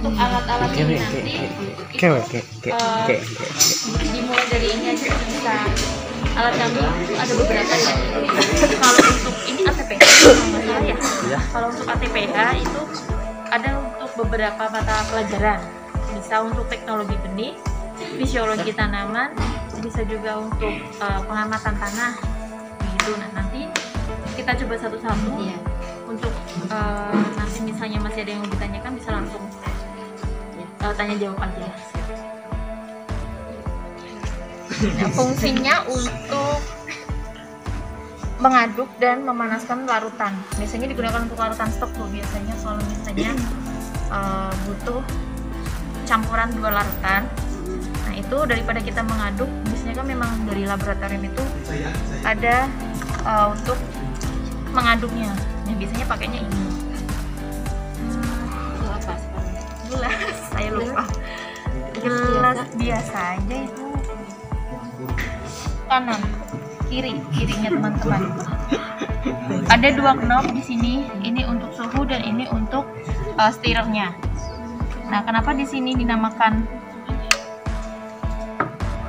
untuk alat-alat ini nanti dimulai dari ini aja bisa. Alat kami ada beberapa ya. Kalau untuk ini ATPH kalau nggak salah ya. Kalau untuk ATPH itu ada untuk beberapa mata pelajaran. Bisa untuk teknologi benih, fisiologi tanaman, bisa juga untuk pengamatan tanah gitu. Nah, nanti kita coba satu-satu ya. Untuk nanti misalnya masih ada yang mau ditanyakan bisa langsung tanya jawab aja. Nah, fungsinya untuk mengaduk dan memanaskan larutan. Biasanya digunakan untuk larutan stok tuh biasanya kalau misalnya butuh campuran 2 larutan. Nah, itu daripada kita mengaduk, biasanya kan memang dari laboratorium itu ada untuk mengaduknya. Nah, biasanya pakainya ini. Gelas, saya lupa. Gelas biasa aja itu kanan, kirinya teman-teman. Ada 2 knob di sini. Ini untuk suhu dan ini untuk stirrernya. Nah, kenapa di sini dinamakan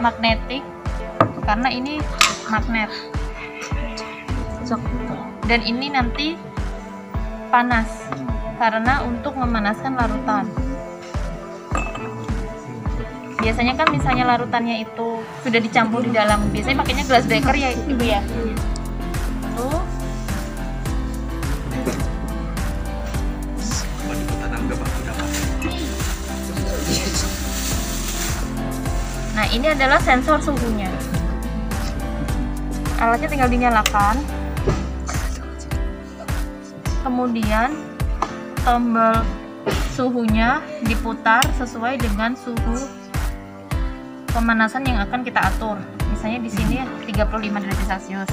magnetik? Karena ini magnet. Dan ini nanti panas karena untuk memanaskan larutan. Biasanya kan misalnya larutannya itu sudah dicampur di dalam, biasanya pakainya glass breaker ya ibu ya. Tuh. Nah, ini adalah sensor suhunya. Alatnya tinggal dinyalakan. Kemudian tombol suhunya diputar sesuai dengan suhu pemanasan yang akan kita atur. Misalnya di sini 35 derajat Celcius.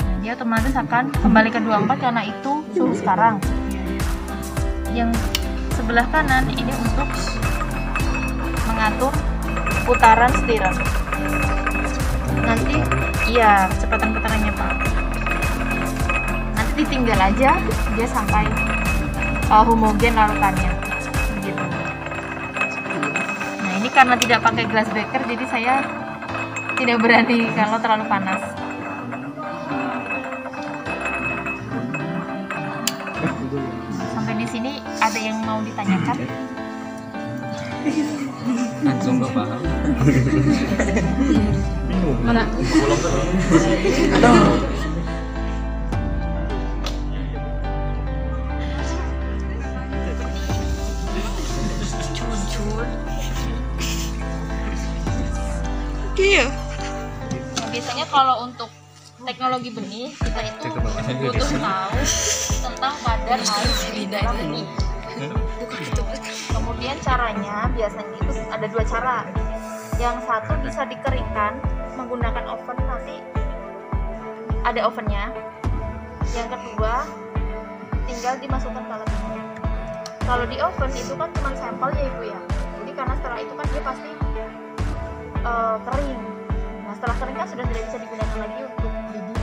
Nah, dia otomatis akan kembali ke 24 karena itu suhu sekarang. Yang sebelah kanan ini untuk mengatur putaran stirrer. Nanti iya kecepatan putarannya Pak. Nanti ditinggal aja dia sampai homogen larutannya. Begitu. Nah, ini karena tidak pakai glass breaker jadi saya tidak berani kalau terlalu panas. Sampai di sini ada yang mau ditanyakan? Langsung gak paham. Mana? Aduh. Iya. Biasanya kalau untuk teknologi benih kita itu butuh tahu tentang kadar air di dalam benih. Kemudian caranya biasanya itu ada 2 cara. Yang satu bisa dikeringkan menggunakan oven, nanti ada ovennya. Yang kedua tinggal dimasukkan ke alat ini. Kalau di oven itu kan cuma sampel ya ibu ya. Jadi karena setelah itu kan dia pasti kering. Nah, setelah kering kan sudah tidak bisa digunakan lagi untuk bidik.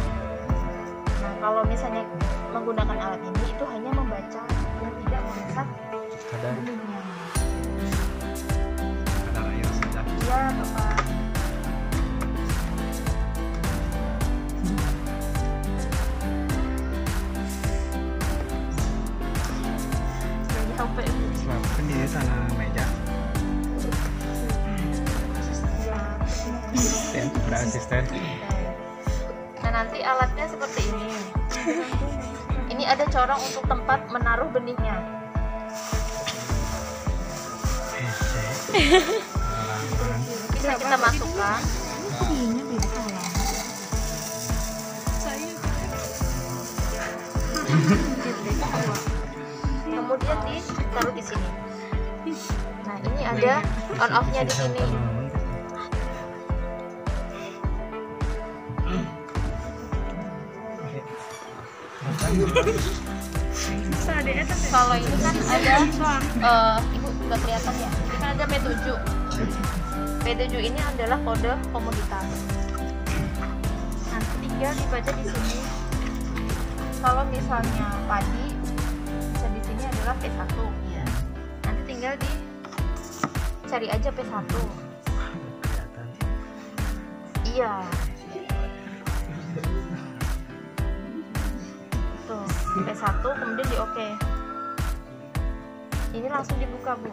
Nah, kalau misalnya menggunakan alat ini itu hanya membaca dan tidak merusak Kadar benihnya. air saja. Iya, Bapak. Jadi sampai Selamat di sana meja. Asisten, ada asisten. Nah, nanti alatnya seperti ini. Ini ada corong untuk tempat menaruh benihnya. Bisa kita masukkan. Kemudian ditaruh di sini. Nah, ini ada on off-nya di sini. Kalau ini kan ada ibu nggak kelihatan ya, ini kan ada P7. P7 ini adalah kode komoditas. Nanti tinggal dibaca di sini. Kalau misalnya padi, bisa di sini adalah P1. Nanti tinggal cari aja P1. Kelihatan. Iya. Tuh, P1 kemudian di oke. Ini langsung dibuka, Bu.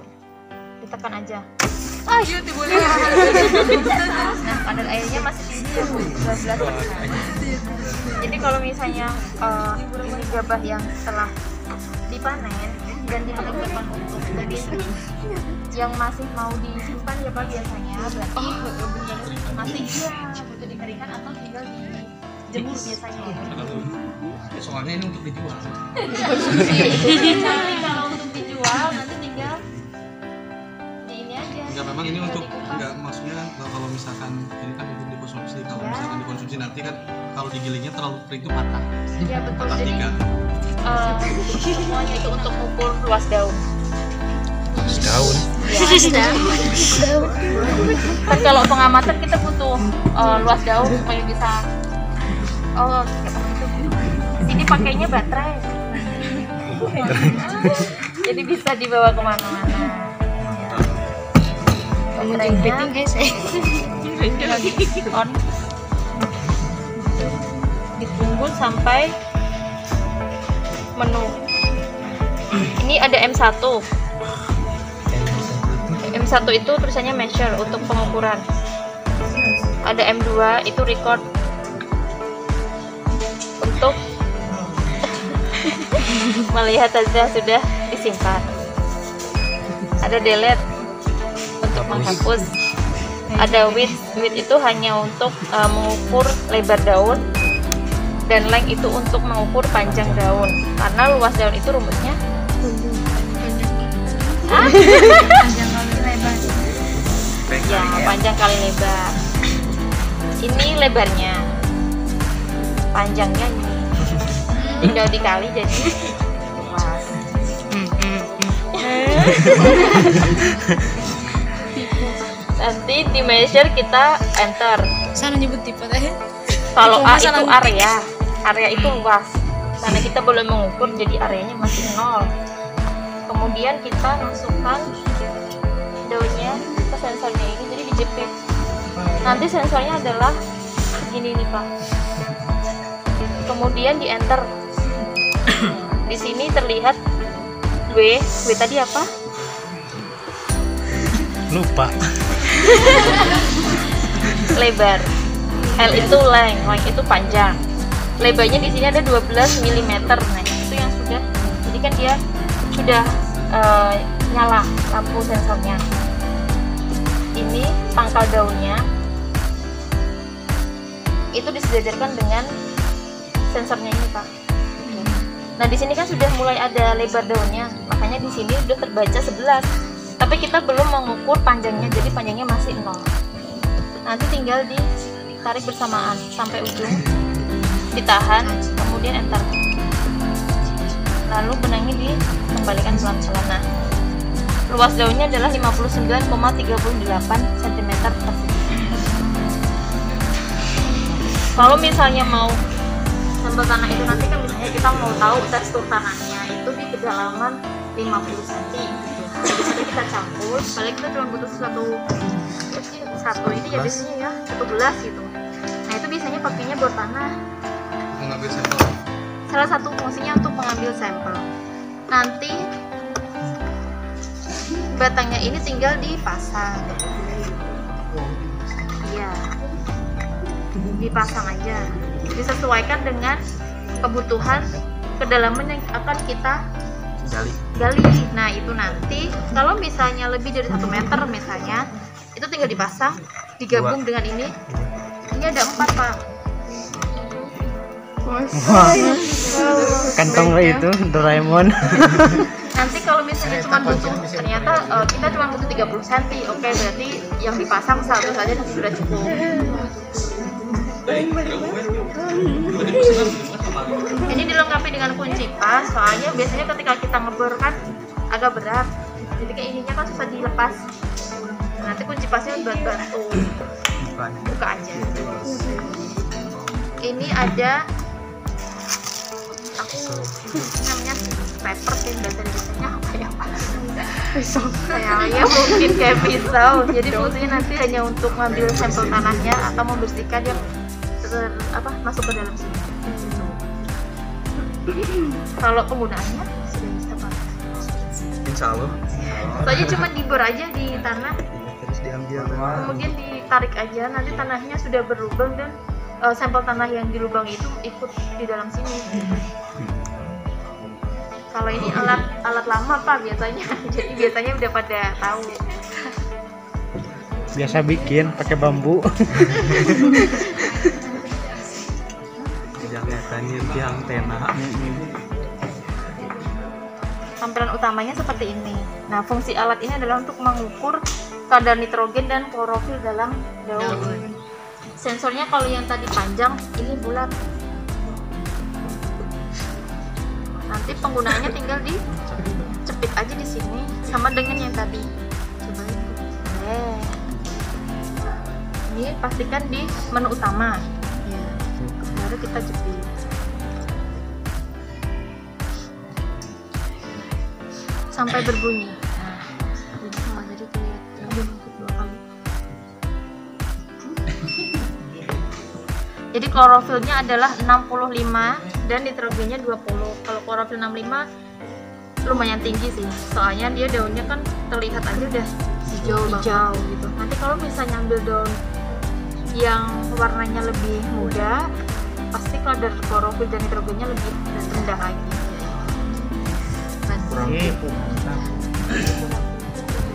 Ditekan aja. Ayo boleh. Nah, kadar airnya masih tinggi ya, Bu. 12%. Jadi kalau misalnya ini gabah yang setelah dipanen dan diperlukan untuk daging yang masih mau disimpan ya Pak biasanya berarti masih butuh dikeringkan atau tinggal dijemur biasanya. Soalnya ini untuk dijual. Tapi kalau untuk dijual nanti tinggal di ini aja. Enggak, memang ini untuk enggak, maksudnya kalau misalkan ini kan untuk dikonsumsi, kalau misalkan dikonsumsi nanti kan kalau digilingnya terlalu kering itu patah. Iya betul. Patah Jadi tiga. semuanya itu untuk mengukur luas daun. Daun. Kan kalau pengamatan kita butuh luas daun supaya bisa di sini pakainya baterai. Jadi bisa dibawa kemana-mana. Baterainya on, ditunggu sampai menu. Ini ada M1. M1 itu tulisannya measure untuk pengukuran. Ada M2 itu record untuk melihat saja sudah disimpan. Ada delete untuk menghapus. Ada width itu hanya untuk mengukur lebar daun, dan length itu untuk mengukur panjang daun. Karena luas daun itu rumusnya Panjang kali lebar. ya panjang kali lebar. Ini lebarnya, panjangnya ini tinggal dikali jadi luas. Nanti di measure kita enter. Sana nyebut tipe teh. Kalau A itu Masalah area itu luas. Karena kita belum mengukur jadi areanya masih 0. Kemudian kita masukkan daunnya ke sensornya ini, jadi dijepit. Nanti sensornya adalah begini nih Pak. Kemudian di enter. Di sini terlihat W tadi apa? Lupa. Lebar. L itu length itu panjang. Lebarnya di sini ada 12 mm. Nah, itu yang sudah. Jadi kan dia sudah nyala lampu sensornya. Ini pangkal daunnya. Itu disejajarkan dengan sensornya ini, Pak. Nah, di sini kan sudah mulai ada lebar daunnya. Makanya di sini sudah terbaca 11. Tapi kita belum mengukur panjangnya, jadi panjangnya masih 0. Nanti tinggal ditarik bersamaan sampai ujung, ditahan, kemudian enter. Lalu benangnya dikembalikan pelan-pelan. Nah, luas daunnya adalah 59,38 cm persegi. Kalau misalnya mau sampel tanah itu nanti kan misalnya kita mau tahu tekstur tanahnya itu di kedalaman 50 cm gitu. Jadi kita campur, paling kita cuma butuh satu ini ya biasanya ya 1 gelas gitu. Nah itu biasanya pakainya bor tanah. Mengambil sampel. Salah satu fungsinya untuk mengambil sampel. Nanti batangnya ini tinggal dipasang. Iya, dipasang aja. Disesuaikan dengan kebutuhan kedalaman yang akan kita gali. Nah itu nanti kalau misalnya lebih dari 1 meter misalnya, itu tinggal dipasang, digabung dengan ini. Ini ada 4 Pak. Wah, kantong itu Doraemon. Nanti kalau misalnya cuma butuh, ternyata kita cuma butuh 30 cm, oke, berarti yang dipasang satu saja sudah cukup. Ini dilengkapi dengan kunci pas, soalnya biasanya ketika kita ngebor kan agak berat, jadi kayak ininya kan susah dilepas. Nanti kunci pasnya buat bantu buka aja. Ini ada aku namanya paper sih, bahasa Indonesia apa ya Pak? Sayangnya mungkin kayak pisau. Jadi fungsinya nanti hanya untuk mengambil sampel tanahnya atau membersihkan yang masuk ke dalam sini. Kalau penggunaannya sudah bisa Pak. Insya Allah. Soalnya cuma dibor aja di tanah, Terus diambil. kemudian ditarik aja, nanti tanahnya sudah berlubang dan sampel tanah yang di lubang itu ikut di dalam sini. Kalau ini alat lama Pak biasanya, jadi biasanya udah pada tahu. Biasa bikin pakai bambu. Jangan tiang tena. Tampilan utamanya seperti ini. Nah, fungsi alat ini adalah untuk mengukur kadar nitrogen dan klorofil dalam daun. Sensornya kalau yang tadi panjang, ini bulat. Nanti penggunaannya tinggal dicepit aja di sini, sama dengan yang tadi. Coba ini pastikan di menu utama. Ya. Baru kita jepit. Sampai berbunyi. Nah, jadi kelihatan dua kali. Jadi klorofilnya adalah 65 dan nitrogennya 20. Kalau klorofil 65 lumayan tinggi sih. Soalnya dia daunnya kan terlihat aja udah hijau gitu. Nanti kalau misalnya ambil daun yang warnanya lebih muda, pasti kadar klorofil dan nitrogennya lebih rendah lagi.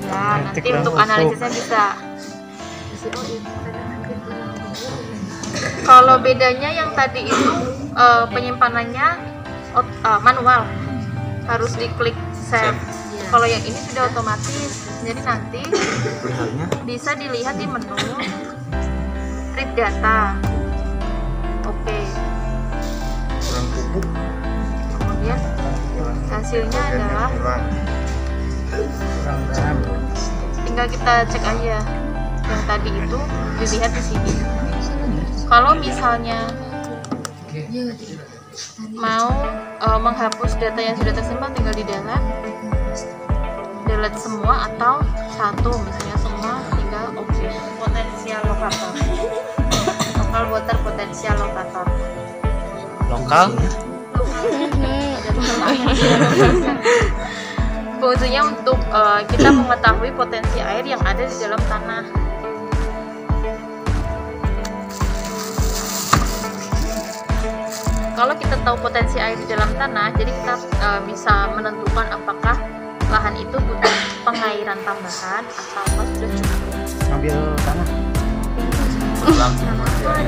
Ya, nanti untuk analisisnya bisa. Kalau bedanya yang tadi itu penyimpanannya manual, harus diklik save. Kalau yang ini sudah otomatis, jadi nanti bisa dilihat di menu read data. Oke. Kemudian hasilnya adalah tinggal kita cek aja yang tadi itu dilihat di sini. Kalau misalnya mau menghapus data yang sudah tersimpan, tinggal di delete semua atau satu, misalnya semua tinggal oke. Potensial lokator, lokal water potensial lokator. Lokal? Fungsinya untuk kita mengetahui potensi air yang ada di dalam tanah. Kalau kita tahu potensi air di dalam tanah, jadi kita bisa menentukan apakah lahan itu butuh pengairan tambahan atau sudah cukup. Ambil tanah.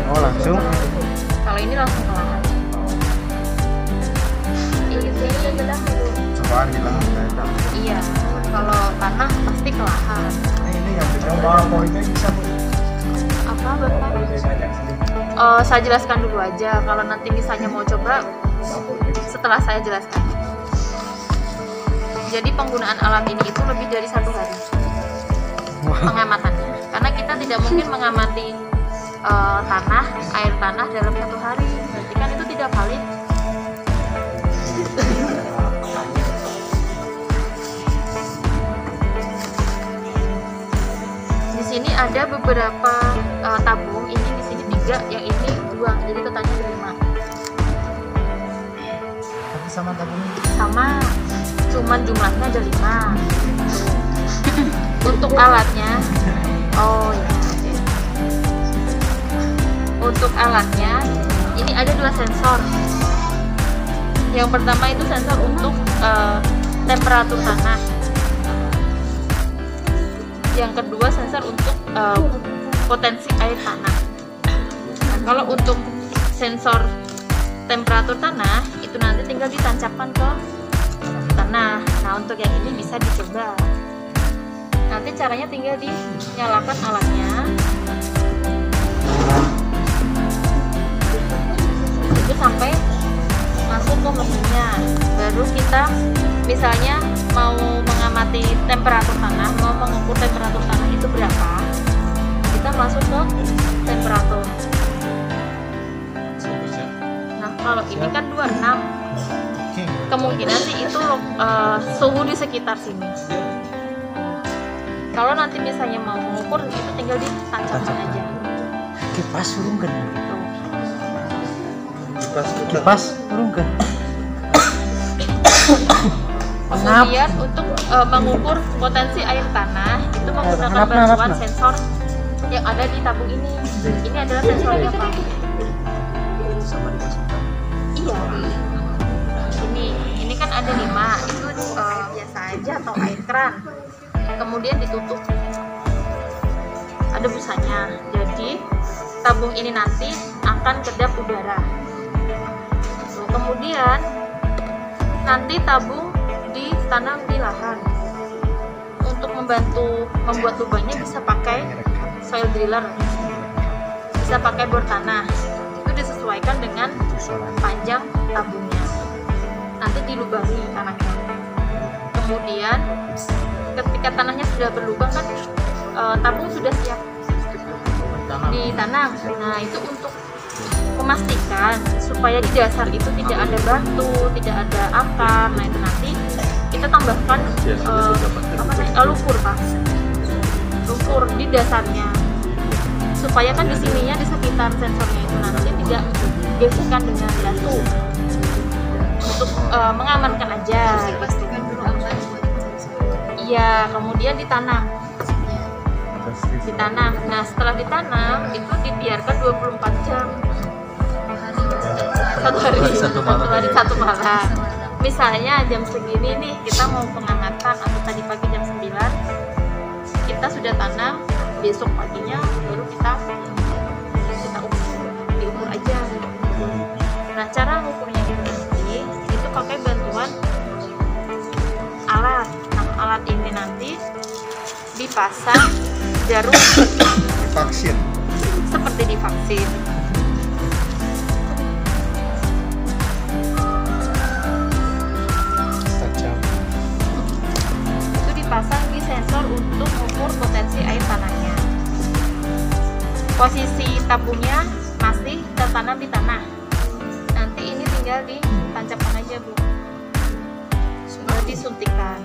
Oh langsung. Kalau ini langsung ke lahan. Ini adalah Cobaan di lahan. iya. Kalau tanah pasti ke lahan. Ini yang dicoba poinnya bisa Apa Bapak? Saya jelaskan dulu aja. Kalau nanti misalnya mau coba, setelah saya jelaskan. Jadi penggunaan alat ini itu lebih dari 1 hari pengamatannya, karena kita tidak mungkin mengamati air tanah dalam 1 hari. Berarti kan itu tidak valid. Di sini ada beberapa tabung. Ini di sini 3, yang ini 2, jadi totalnya 5. Tapi sama tabungnya? Sama, cuman jumlahnya ada 5. Untuk alatnya, oh ya, oke. Untuk alatnya, ini ada 2 sensor. Yang pertama itu sensor untuk temperatur tanah. Yang kedua sensor untuk potensi air tanah. Nah, kalau untuk sensor temperatur tanah itu nanti tinggal ditancapkan ke tanah. Nah, untuk yang ini bisa dicoba. Nanti caranya tinggal dinyalakan alatnya. Itu sampai masuk ke mesinnya. Baru kita misalnya mau mengamati temperatur tanah, mau mengukur temperatur tanah itu berapa, kita masuk ke temperatur. Nah, kalau ini kan 26, kemungkinan sih itu suhu di sekitar sini. Kalau nanti misalnya mau mengukur itu tinggal ditancapkan aja. Kipas turunkan. Gitu. Kipas turunkan. Kemudian untuk mengukur potensi air tanah itu menggunakan bantuan sensor yang ada di tabung ini. Ini adalah sensornya Pak. Iya. Ini kan ada 5 itu biasa aja atau air keran. Kemudian ditutup. Ada busanya. Jadi tabung ini nanti akan kedap udara. Kemudian nanti tabung ditanam di lahan. Untuk membantu membuat lubangnya bisa pakai soil driller, bisa pakai bor tanah. Itu disesuaikan dengan panjang tabungnya. Nanti dilubangi tanahnya. Kemudian ketika tanahnya sudah berlubang kan tabung sudah siap ditanam. Nah itu untuk memastikan supaya di dasar itu tidak ada batu, tidak ada akar. Nah itu nanti kita tambahkan lumpur Pak, lumpur di dasarnya supaya kan di sininya di sekitar sensornya itu nanti tidak gesekan dengan batu untuk mengamankan aja. Iya, kemudian ditanam. Nah setelah ditanam itu dibiarkan 24 jam. Satu hari satu malam. Misalnya jam segini nih kita mau pengamatan atau tadi pagi jam 9 kita sudah tanam, besok paginya baru kita diukur aja. Nah cara mengukurnya itu pakai bantuan alat. Nah alat ini nanti dipasang jarum Vaksin. seperti divaksin. Itu dipasang di sensor untuk mengukur potensi air tanahnya. Posisi tabungnya masih tertanam di tanah. Nanti ini tinggal ditancapkan aja Bu. Sudah disuntikan.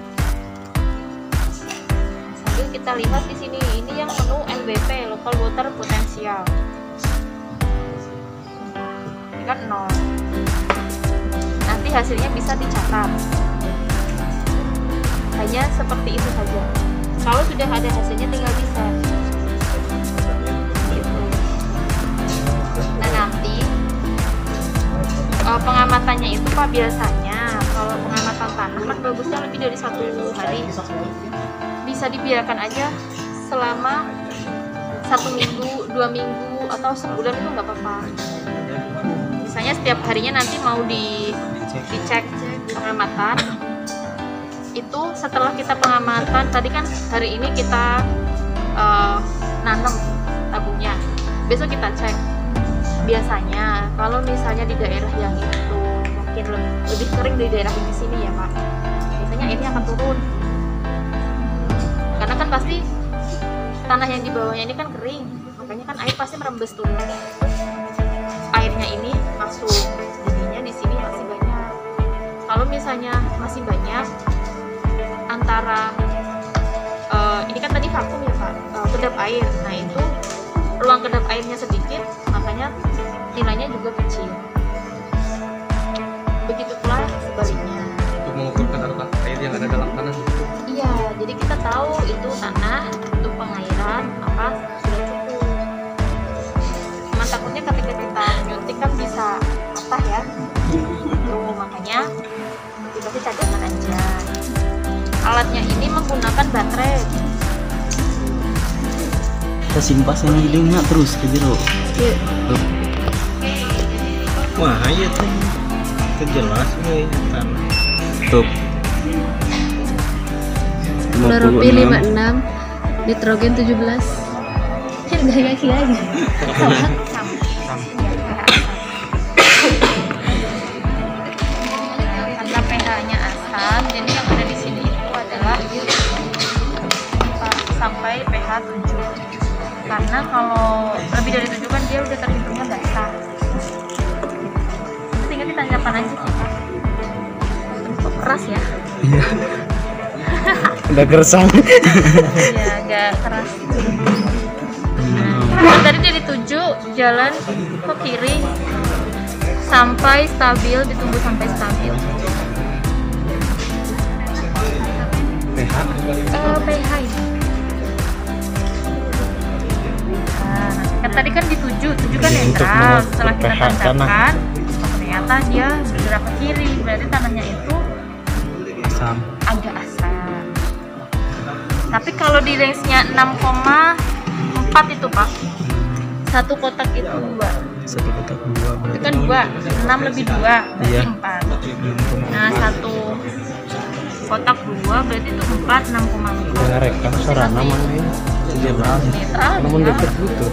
Sambil kita lihat di sini, ini yang menu LWP, Local Water Potential. Ini kan 0. Nanti hasilnya bisa dicatat. Hanya seperti itu saja. Kalau sudah ada hasilnya tinggal di-set. Nah nanti pengamatannya itu Pak biasanya kalau pengamatan tanah kan bagusnya lebih dari 1 hari. Bisa dibiarkan aja selama 1 minggu, 2 minggu atau sebulan itu nggak apa-apa. Misalnya setiap harinya nanti mau dicek pengamatan. Itu setelah kita pengamatan tadi kan hari ini kita nanam tabungnya, besok kita cek. Biasanya kalau misalnya di daerah yang itu mungkin lebih kering dari daerah di sini ya Pak, biasanya ini akan turun karena kan pasti tanah yang di bawahnya ini kan kering, makanya kan air pasti merembes turun. Airnya ini masuk, jadinya di sini masih banyak. Kalau misalnya masih banyak antara ini kan tadi vakum ya Pak, kedap air. Nah itu ruang kedap airnya sedikit, makanya nilainya juga kecil. Begitu pula sebaliknya. Untuk mengukur kadar air yang ada dalam tanah. Iya, jadi kita tahu itu tanah untuk pengairan apa sudah cukup. Cuma takutnya ketika kita nyuntik kan bisa patah ya. Tuh makanya dikasih cadangan aja. Alatnya ini menggunakan baterai. Kita simpas yang hidungnya terus ke jero. Wah, iya tuh. Itu jelas nih tanah. Tuh. Kloropi 56, nitrogen 17. Enggak lagi. Karena pH-nya asam, jadi yang ada di sini itu adalah sampai pH 7. Karena kalau lebih dari 7 kan dia udah terhitungnya basah. Tinggal ditancapkan aja kita. Keras ya. Iya. Udah gersang. Ya agak keras. Nah, tadi dia dituju jalan ke kiri sampai stabil, ditunggu sampai stabil. PH. PH ini. Nah, kan tadi kan dituju kan netral. Setelah kita PH tanah. tandakan, oh, ternyata dia bergerak ke kiri. Berarti tanahnya itu Asam. agak asam. Tapi kalau di range-nya 6,4 itu Pak, satu kotak itu 2. Satu kotak 2 Itu berarti. kan 2, 6 lebih 2 berarti Iya. 4. Nah, satu kotak 2 berarti itu 4, 6,4. Dengar rekam suara namanya. Jelas. Netral. Namun Ya. dekat gitu.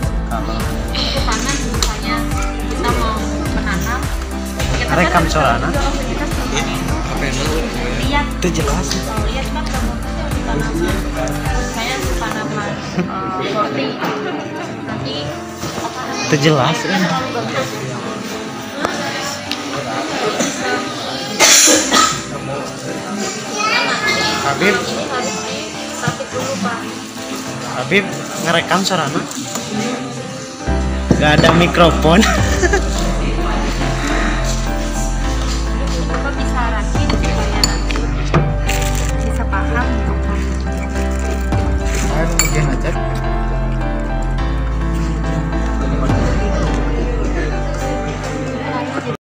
Itu kanan misalnya kita mau menanam. Kita Rekam kan suarana. juga aktivitas seperti itu. Apa yang dulu? Lihat, Itu jelas. lihat Bang, kamu tanaman. Saya tanaman roti. Nanti apa namanya? Itu jelas. Airnya terlalu bagus. Habib, Ini harus dirapit dulu Pak. Habib ngerekam suarana. Gak ada mikrofon. Bapak bisa rakit supaya nanti bisa paham. Saya mau ngecek.